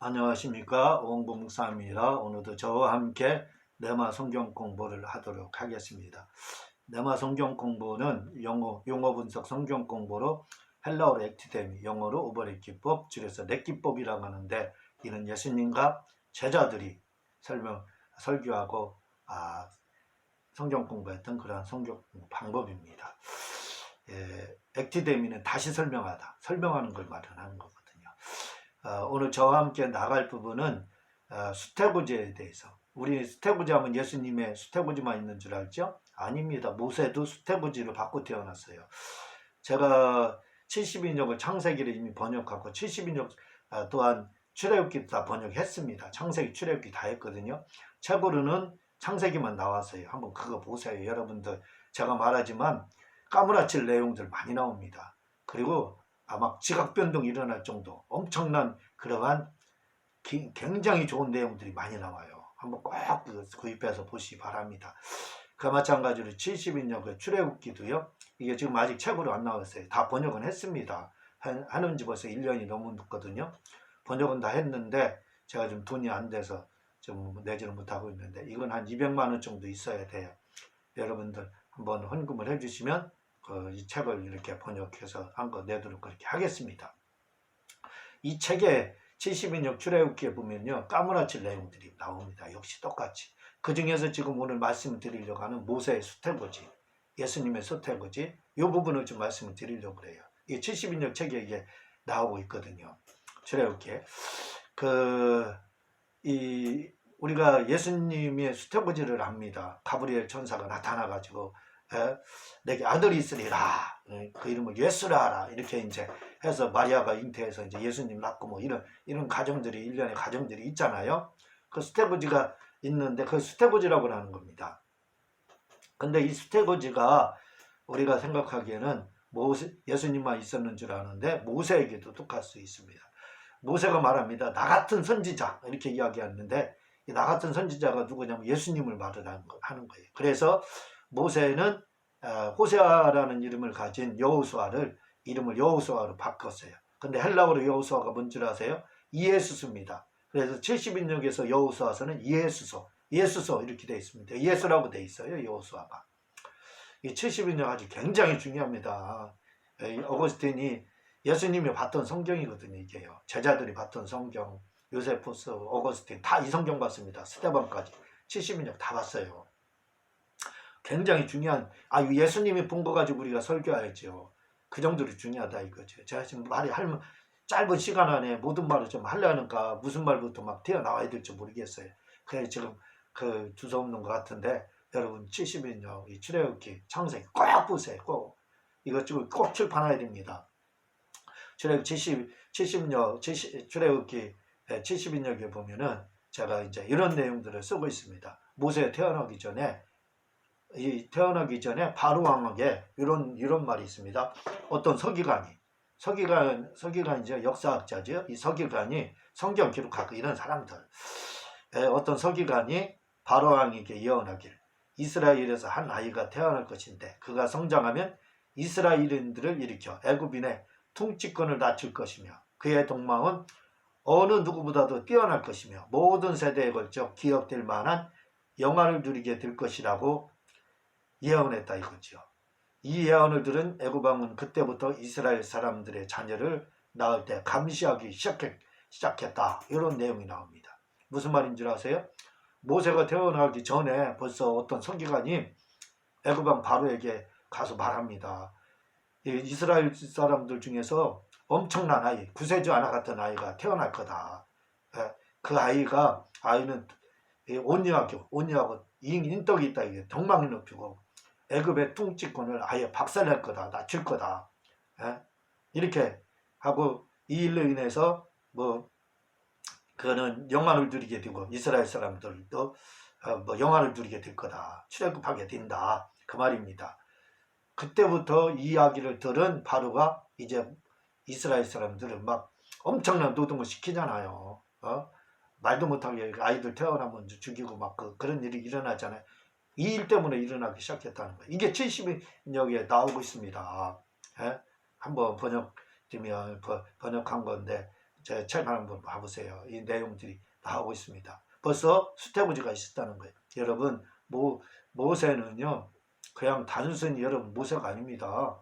안녕하십니까, 원고 목사입니다. 오늘도 저와 함께 레마 성경 공부를 하도록 하겠습니다. 레마 성경 공부는 용어 분석 성경 공부로 헬라어로 액티데미, 영어로 오버레기법, 줄여서 렉기법이라고 하는데, 이는 예수님과 제자들이 설교하고 성경 공부했던 그러한 성경 공부 방법입니다. 액티데미는 다시 설명하는 걸 말하는 거거든요. 오늘 저와 함께 나갈 부분은 수태고지에 대해서. 우리 수태고지 하면 예수님의 수태고지만 있는 줄 알죠? 아닙니다. 모세도 수태고지로 받고 태어났어요. 제가 70인역을 창세기를 이미 번역하고 70인역 또한 출애굽기도 다 번역했습니다. 창세기 출애굽기 다 했거든요. 책으로는 창세기만 나왔어요. 한번 그거 보세요. 여러분들, 제가 말하지만 까무라칠 내용들 많이 나옵니다. 그리고 아마 지각변동이 일어날 정도 엄청난 그러한 굉장히 좋은 내용들이 많이 나와요. 한번 꼭 구입해서 보시기 바랍니다. 그 마찬가지로 70인역 출애굽기도요. 이게 지금 아직 책으로 안 나왔어요. 다 번역은 했습니다. 하는 지 벌써 1년이 넘었거든요. 번역은 다 했는데 제가 좀 돈이 안 돼서 좀 내지는 못하고 있는데, 이건 한 200만 원 정도 있어야 돼요. 여러분들 한번 헌금을 해주시면 이 책을 이렇게 번역해서 한 거 내도록 그렇게 하겠습니다. 이 책에 70인역 출애굽기에 보면요, 까무라칠 내용들이 나옵니다. 역시 똑같이. 그 중에서 지금 오늘 말씀을 드리려고 하는 모세의 수태고지, 예수님의 수태고지, 이 부분을 좀 말씀을 드리려고 그래요. 이 70인역 책에 이게 나오고 있거든요. 출애굽기에. 우리가 예수님의 수태고지를 합니다. 가브리엘 천사가 나타나가지고 내게 아들이 있으리라, 그 이름을 예수라 하라, 이렇게 이제 해서 마리아가 잉태해서 이제 예수님 낳고 뭐 이런 가정들이, 일련의 가정들이 있잖아요. 그 수태고지가 있는데 그 수태고지라고 하는 겁니다. 근데 이 수태고지가 우리가 생각하기에는 예수님만 있었는 줄 아는데 모세에게도 똑같을 수 있습니다. 모세가 말합니다. 나 같은 선지자, 이렇게 이야기하는데 이 나 같은 선지자가 누구냐면 예수님을 말하는 거예요. 그래서 모세는 호세아라는 이름을 가진 여호수아를 이름을 여호수아로 바꿨어요. 근데 헬라어로 여호수아가 뭔 줄 아세요? 이에수스입니다. 그래서 70인역에서 여호수아서는 이에수소 이렇게 되어 있습니다. 이에수라고 되어 있어요. 여호수아가. 이 70인역 아주 굉장히 중요합니다. 어거스틴이 예수님이 봤던 성경이거든요. 이게요. 제자들이 봤던 성경, 요세푸스, 어거스틴 다 이 성경 봤습니다. 스데반까지 70인역 다 봤어요. 굉장히 중요한, 예수님이 본 거 가지고 우리가 설교해야죠. 그 정도로 중요하다 이거죠. 제가 지금 짧은 시간 안에 모든 말을 좀 하려니까 무슨 말부터 막 튀어나와야 될지 모르겠어요. 그래서 지금 주소 없는 것 같은데, 여러분 70인역 이 출애굽기 창세기 꼭 보세요. 꼭 이것 좀 꼭 출판해야 됩니다. 출애굽기 70인역에 보면은 제가 이제 이런 내용들을 쓰고 있습니다. 모세 태어나기 전에 바로 왕에게 이런 말이 있습니다. 어떤 서기관이 이제 역사학자죠. 이 서기관이 성경 기록하고 이런 사람들, 어떤 서기관이 바로 왕에게 예언하길, 이스라엘에서 한 아이가 태어날 것인데 그가 성장하면 이스라엘인들을 일으켜 애굽인의 통치권을 낮출 것이며 그의 동망은 어느 누구보다도 뛰어날 것이며 모든 세대에 걸쳐 기억될 만한 영화를 누리게 될 것이라고 예언했다 이거죠. 이 예언을 들은 애굽 왕은 그때부터 이스라엘 사람들의 자녀를 낳을 때 감시하기 시작했다. 이런 내용이 나옵니다. 무슨 말인 줄 아세요? 모세가 태어나기 전에 벌써 어떤 서기관이 애굽 왕 바로에게 가서 말합니다. 이스라엘 사람들 중에서 엄청난 아이, 구세주 하나 같은 아이가 태어날 거다. 그 아이는 온유하고 인덕이 있다. 이게 덕망이 높이고 애굽의 통치권을 아예 박살낼 거다, 낮출 거다. 이렇게 하고 이 일로 인해서 그거는 영광을 누리게 되고 이스라엘 사람들도 영광을 누리게 될 거다. 출애굽하게 된다. 그 말입니다. 그때부터 이 이야기를 들은 바로가 이제 이스라엘 사람들은 막 엄청난 노동을 시키잖아요. 말도 못하게 아이들 태어나면 죽이고 막 그런 일이 일어나잖아요. 이 일 때문에 일어나기 시작했다는 거예요. 이게 70인역에 나오고 있습니다. 한번 번역한 건데 제 책 한번 봐보세요. 이 내용들이 나오고 있습니다. 벌써 수태부지가 있었다는 거예요. 여러분, 모세는요, 그냥 단순히 여러분 모세가 아닙니다.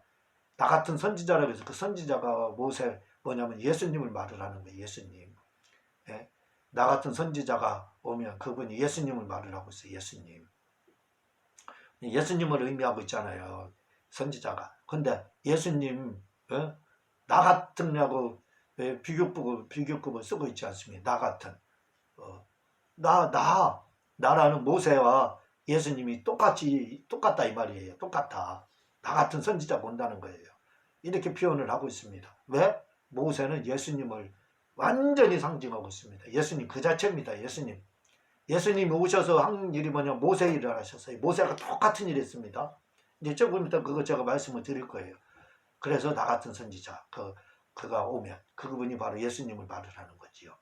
나 같은 선지자라고 해서 그 선지자가 모세 뭐냐면 예수님을 말을 하는 거예요. 예수님. 예? 나 같은 선지자가 오면 그분이 예수님을 말을 하고 있어요. 예수님. 예수님을 의미하고 있잖아요. 선지자가. 근데 예수님, 어? 나 같은냐고 비교급을 쓰고 있지 않습니까? 나 같은. 나라는 모세와 예수님이 똑같다 이 말이에요. 똑같다. 나 같은 선지자가 온다는 거예요. 이렇게 표현을 하고 있습니다. 왜? 모세는 예수님을 완전히 상징하고 있습니다. 예수님 그 자체입니다. 예수님. 예수님이 오셔서 한 일이 뭐냐, 모세 일을 하셨어요. 모세가 똑같은 일을 했습니다. 이제 조금 이따 그거 제가 말씀을 드릴 거예요. 그래서 나 같은 선지자, 그가 오면 그분이 바로 예수님을 말을 하는 거지요.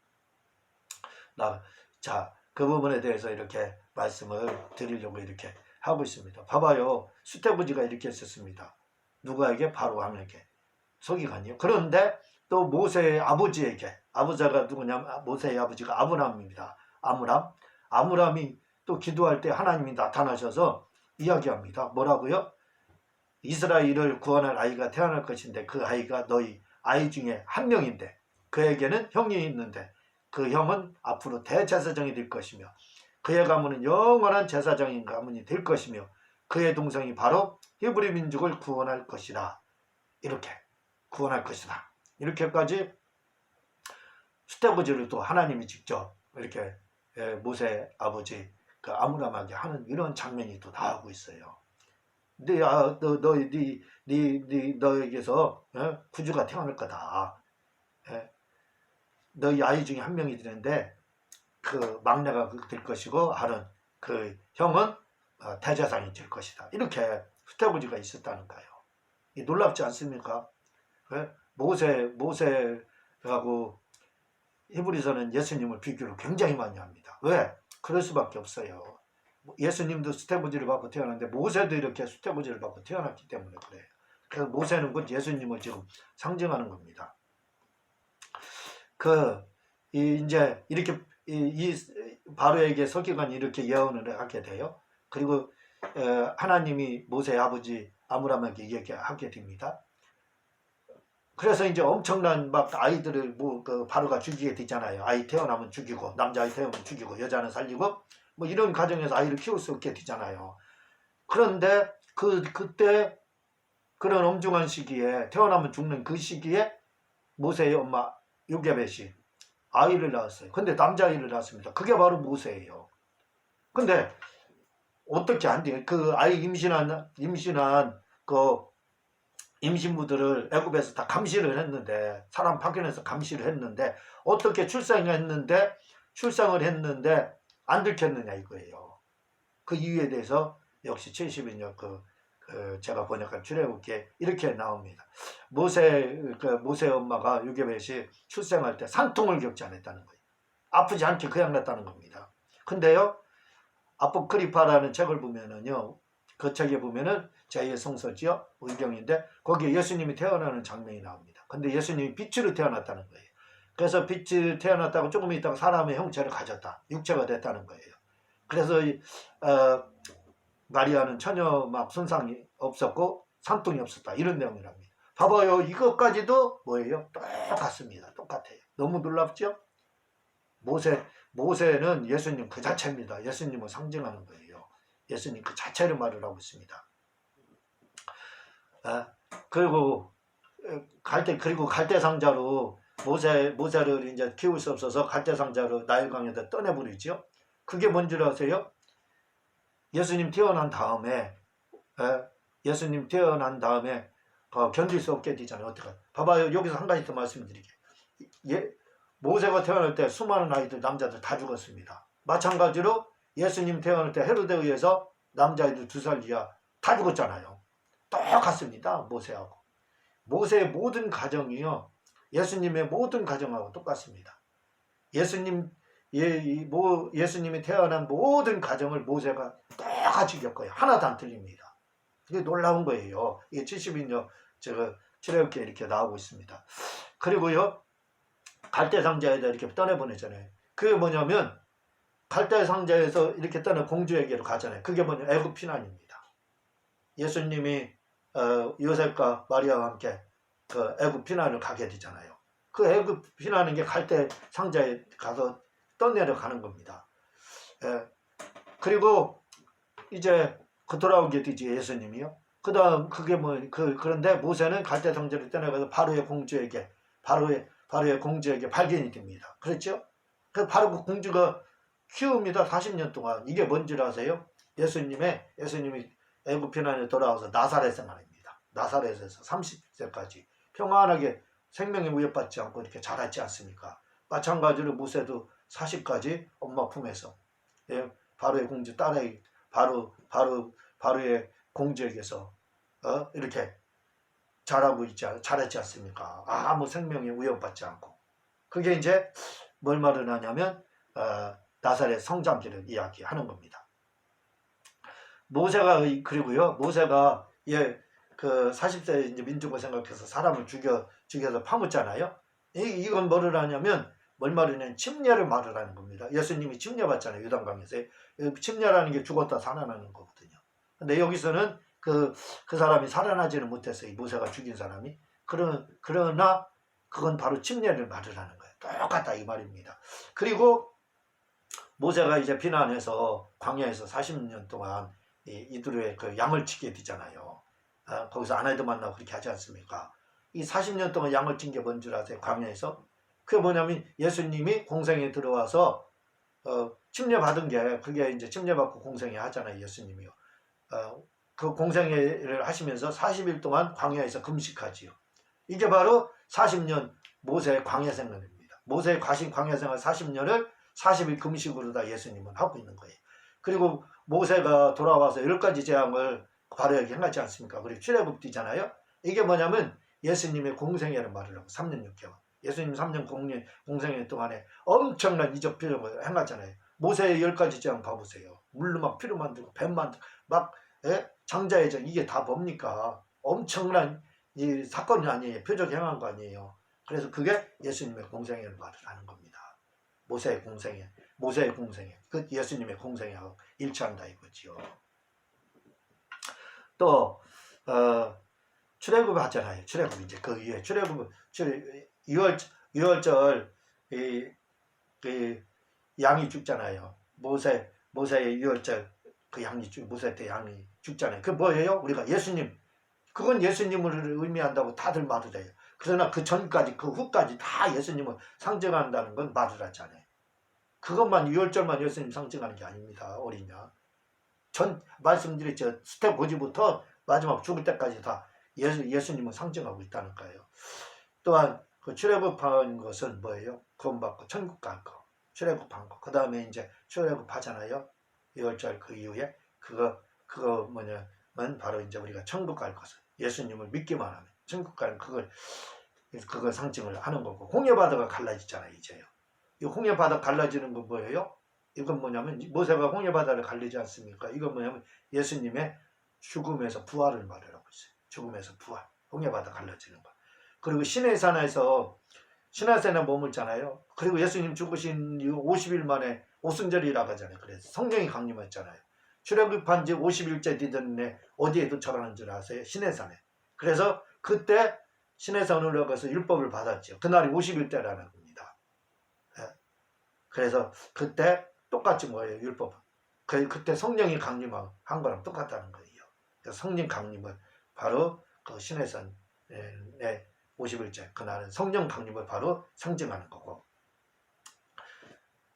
자, 그 부분에 대해서 이렇게 말씀을 드리려고 이렇게 하고 있습니다. 봐봐요. 수태부지가 이렇게 했었습니다. 누구에게? 바로 왕에게. 서기관이요. 그런데 또 모세의 아버지에게, 아버지가 누구냐면 모세의 아버지가 아브람입니다. 아브람이 또 기도할 때 하나님이 나타나셔서 이야기합니다. 뭐라고요? 이스라엘을 구원할 아이가 태어날 것인데 그 아이가 너희 아이 중에 한 명인데 그에게는 형이 있는데 그 형은 앞으로 대제사장이 될 것이며 그의 가문은 영원한 제사장인 가문이 될 것이며 그의 동생이 바로 히브리 민족을 구원할 것이다. 이렇게 구원할 것이다. 이렇게까지 수태부지를 또 하나님이 직접 이렇게 모세 아버지 그 아므람에게 하는 이런 장면이 또 나오고 있어요. 너에게서 구주가 태어날 거다. 너희 아이 중에 한 명이 되는데 그 막내가 될 것이고 하는 그 형은 대제사장이 될 것이다. 이렇게 수태부지가 있었다는 거예요. 놀랍지 않습니까? 모세하고 히브리서는 예수님을 비교를 굉장히 많이 합니다. 왜? 그럴 수밖에 없어요. 예수님도 수태부지를 받고 태어났는데 모세도 이렇게 수태부지를 받고 태어났기 때문에 그래요. 그래서 모세는 곧 예수님을 지금 상징하는 겁니다. 이제 이렇게 이 바로에게 서기관이 이렇게 예언을 하게 돼요. 그리고 하나님이 모세의 아버지 아므람에게 얘기하게 됩니다. 그래서 이제 엄청난 막 아이들을 바로가 죽이게 되잖아요. 아이 태어나면 죽이고 남자아이 태어나면 죽이고 여자는 살리고 뭐 이런 가정에서 아이를 키울 수 없게 되잖아요. 그런데 그때 그런 엄중한 시기에 태어나면 죽는 그 시기에 모세의 엄마 요게벳이 아이를 낳았어요. 근데 남자아이를 낳았습니다. 그게 바로 모세예요. 근데 어떻게 안 돼요? 그 아이 임신한 그 임신부들을 애굽에서 다 감시를 했는데 사람 파견해서 감시를 했는데 어떻게 출산을 했는데 안 들켰느냐 이거예요. 그 이유에 대해서 역시 70인역 제가 번역한 출애굽기에 이렇게 나옵니다. 모세 엄마가 요게벳이 출생할 때 산통을 겪지 않았다는 거예요. 아프지 않게 그냥 낳았다는 겁니다. 근데요, 아포크리파라는 책을 보면은요, 그 책에 보면은 제2의 성서지요, 의경인데 거기에 예수님이 태어나는 장면이 나옵니다. 근데 예수님이 빛으로 태어났다는 거예요. 그래서 빛이 태어났다고 조금 있다가 사람의 형체를 가졌다. 육체가 됐다는 거예요. 그래서 마리아는 전혀 막 손상이 없었고 산통이 없었다. 이런 내용이랍니다. 봐봐요. 이것까지도 뭐예요? 똑같습니다. 똑같아요. 너무 놀랍죠? 모세는 예수님 그 자체입니다. 예수님을 상징하는 거예요. 예수님 그 자체를 말을 하고 있습니다. 그리고 갈대 상자로 모세를 이제 키울 수 없어서 갈대 상자로 나일강에다 떠내버리죠. 그게 뭔지 아세요? 예수님 태어난 다음에 견딜 수 없게 되잖아요. 어떡해? 봐봐요. 여기서 한 가지 더 말씀드릴게요. 모세가 태어날 때 수많은 아이들, 남자들 다 죽었습니다. 마찬가지로 예수님 태어날 때 헤로데에 의해서 남자아이들 2살 이하 다 죽었잖아요. 똑같습니다. 모세하고. 모세의 모든 가정이요, 예수님의 모든 가정하고 똑같습니다. 예수님이 태어난 모든 가정을 모세가 똑같이 겪어요. 하나도 안 틀립니다. 이게 놀라운 거예요. 이게 70인역 제가 출애굽기에 이렇게 나오고 있습니다. 그리고요, 갈대 상자에다 이렇게 떠내보내잖아요. 그게 뭐냐면 갈대 상자에서 이렇게 떠내 공주에게로 가잖아요. 그게 뭐냐, 애굽 피난입니다. 예수님이 요셉과 마리아와 함께 그 애굽 피난을 가게 되잖아요. 그 애굽 피난하는 게 갈대 상자에 가서 떠내려가는 겁니다. 예. 그리고 이제 돌아오게 되지, 예수님이요. 그 다음 그게 그런데 모세는 갈대 상자를 떠나가서 바로의 공주에게 발견이 됩니다. 그렇죠? 그 바로 그 공주가 키웁니다. 40년 동안. 이게 뭔지 아세요? 예수님이 애굽 피난에 돌아와서 나사렛 생활입니다. 나사렛에서 30세까지 평안하게 생명에 위협받지 않고 이렇게 자랐지 않습니까? 마찬가지로 모세도 40까지 엄마 품에서 바로의 공주 딸의 바로의 공주에게서 이렇게 자랐지 않습니까? 아무 생명에 위협받지 않고. 그게 이제 뭘 말을 하냐면 나사렛 성장기를 이야기하는 겁니다. 그리고요, 모세가 그 40세 이제 민족을 생각해서 사람을 죽여서 파묻잖아요. 이건 뭐를 하냐면 뭘 말하냐면 침례를 말을 하는 겁니다. 예수님이 침례 받잖아요. 요단강에서. 침례라는 게 죽었다 살아나는 거거든요. 근데 여기서는 그 사람이 살아나지는 못했어요. 이 모세가 죽인 사람이. 그러나 그건 바로 침례를 말을 하는 거예요. 똑같다 이 말입니다. 그리고 모세가 이제 피난해서 광야에서 40년 동안 이들의 그 양을 치게 되잖아요. 거기서 아내도 만나고 그렇게 하지 않습니까? 이 40년 동안 양을 친 게 뭔 줄 아세요? 광야에서? 그게 뭐냐면 예수님이 공생에 들어와서 침례 받은 게, 그게 이제 침례 받고 공생에 하잖아요. 예수님이요. 그 공생회를 하시면서 40일 동안 광야에서 금식하지요. 이게 바로 40년 모세의 광야 생활입니다. 모세의 광야 생활 40년을 40일 금식으로 다 예수님은 하고 있는 거예요. 그리고 모세가 돌아와서 10가지 재앙을 바로에게 행하지 않습니까? 그리고 출애굽되잖아요. 이게 뭐냐면 예수님의 공생애를 말을 하고 3년 6개월. 예수님 3년 공생애 동안에 엄청난 이적 표적을 행하잖아요. 모세의 10가지 재앙 봐보세요. 물로 막 피로 만들고 뱀 만들고 막 장자의 정, 이게 다 뭡니까? 엄청난 이 사건이 아니에요. 표적 행한 거 아니에요. 그래서 그게 예수님의 공생애를 말을 하는 겁니다. 모세의 공생애. 그 예수님의 공생애하고 일치한다 이거지요. 또 출애굽 하잖아요. 출애굽 이제 그 위에 출애굽 6월절 양이 죽잖아요. 모세의 6월절 그 모세 때 양이 죽잖아요. 그 뭐예요? 우리가 예수님, 그건 예수님을 의미한다고 다들 말을 해요. 그러나 그 전까지 그 후까지 다 예수님을 상징한다는 건 말을 하잖아요. 그것만 6월절만 예수님 상징하는 게 아닙니다. 어리냐. 말씀드렸죠. 스텝 고지부터 마지막 죽을 때까지 다 예수님을 상징하고 있다는 거예요. 또한 그 출애굽한 것은 뭐예요? 구원받고 천국 갈 거. 출애굽한 거. 그 다음에 이제 출애굽하잖아요. 6월절 그 이후에 그거 뭐냐면 바로 이제 우리가 천국 갈 것을 예수님을 믿기만 하면 천국 가는 그걸 상징을 하는 거고, 홍해바다가 갈라지잖아요. 이제요. 이 홍해바다 갈라지는 건 뭐예요? 이건 뭐냐면 모세가 홍해바다를 갈리지 않습니까? 이건 뭐냐면 예수님의 죽음에서 부활을 말하고 있어요. 죽음에서 부활, 홍해바다 갈라지는 거. 그리고 시내산에 머물잖아요. 그리고 예수님 죽으신 이후 50일 만에 오순절이라고 하잖아요. 그래서 성령이 강림했잖아요. 출애굽한 지 50일째 되던 어디에 도착하는 줄 아세요? 시내산에. 그래서 그때 시내산 올라가서 율법을 받았죠. 그날이 50일 때라는 겁니다. 그래서 그때 똑같이 뭐예요? 율법은. 그때 성령이 강림한 거랑 똑같다는 거예요. 그래서 성령 강림을 바로 그 시내산의 50일째 그날은 성령 강림을 바로 상징하는 거고.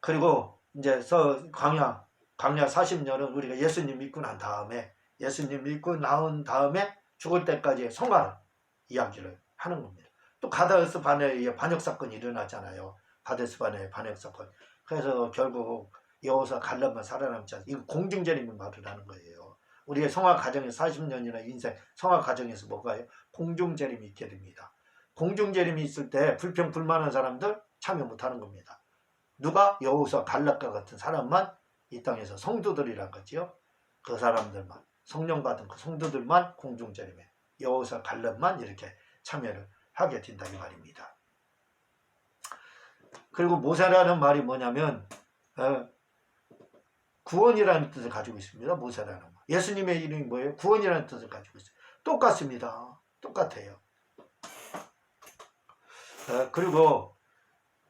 그리고 이제 광야 40년은 우리가 예수님 믿고 난 다음에 죽을 때까지의 생활 이야기를 하는 겁니다. 또 가데스 바네의 반역 사건이 일어나잖아요. 가데스 바네의 반역 사건. 그래서 결국 여호수아 갈렙만 살아남지 않아요. 이거 공중재림을 말을 하는 거예요. 우리의 성화 과정에서 40년이나 인생 성화 과정에서 뭐가요? 공중재림이 있게 됩니다. 공중재림이 있을 때 불평불만한 사람들 참여 못하는 겁니다. 누가? 여호수아 갈렙과 같은 사람만 이 땅에서 성도들이란 거지요. 그 사람들만, 성령 받은 그 성도들만 공중재림에, 여호수아 갈렙만 이렇게 참여를 하게 된다 이 말입니다. 그리고 모세라는 말이 뭐냐면 구원이라는 뜻을 가지고 있습니다. 모세라는 말. 예수님의 이름이 뭐예요? 구원이라는 뜻을 가지고 있어요. 똑같습니다. 똑같아요. 그리고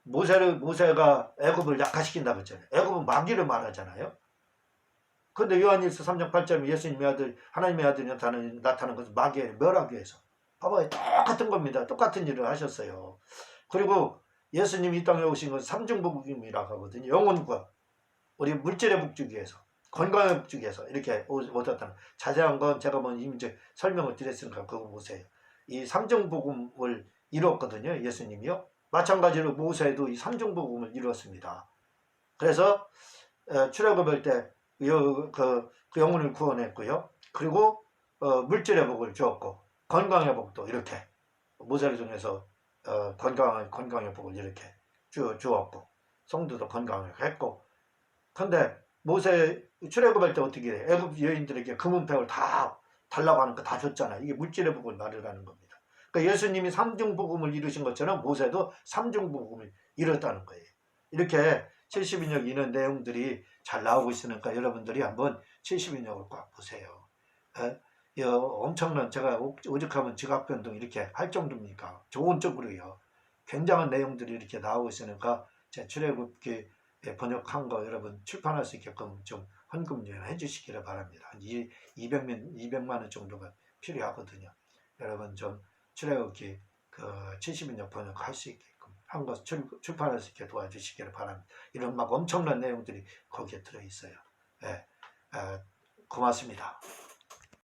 모세가 애굽을 약화시킨다고 했잖아요. 애굽은 마귀를 말하잖아요. 근데 요한일서 3장 8절에 예수님의 아들, 하나님의 아들이 나타나는 것은 마귀의 멸하기 위해서. 봐봐요. 똑같은 겁니다. 똑같은 일을 하셨어요. 그리고 예수님이 이 땅에 오신 것은 삼중복음이라고 하거든요. 영혼과 우리 물질의 복주기 위해서, 건강의 복주기 위해서 이렇게 오셨다는. 자세한 건 제가 이미 이제 설명을 드렸으니까 그거 보세요. 이 삼중복음을 이뤘거든요. 예수님이요. 마찬가지로 모세도 이 삼중복음을 이루었습니다. 그래서 출애굽할 때 그 영혼을 구원했고요. 그리고 물질의 복을 주었고 건강의 복도 이렇게 모세를 통해서 건강의 복을 이렇게 주었고 성도도 건강을 했고. 근데 모세 출애굽할 때 어떻게 해? 애굽 여인들에게 금은팩을 다 달라고 하는 거 다 줬잖아요. 이게 물질의 복을 말하는 겁니다. 그러니까 예수님이 삼중복음을 이루신 것처럼 모세도 삼중복음을 이뤘다는 거예요. 이렇게 70인역 이런 내용들이 잘 나오고 있으니까 여러분들이 한번 70인역을 꼭 보세요. 엄청난, 제가 오죽하면 지각변동 이렇게 할 정도입니까? 좋은 쪽으로요. 굉장한 내용들이 이렇게 나오고 있으니까 제 출애굽기 번역한 거 여러분 출판할 수 있게끔 좀 헌금 해 주시기를 바랍니다. 한 200만 원 정도가 필요하거든요. 여러분 좀 출애굽기 70인역 번역할 수 있게끔 한 것 출판할 수 있게 도와주시기를 바랍니다. 이런 막 엄청난 내용들이 거기에 들어있어요. 고맙습니다.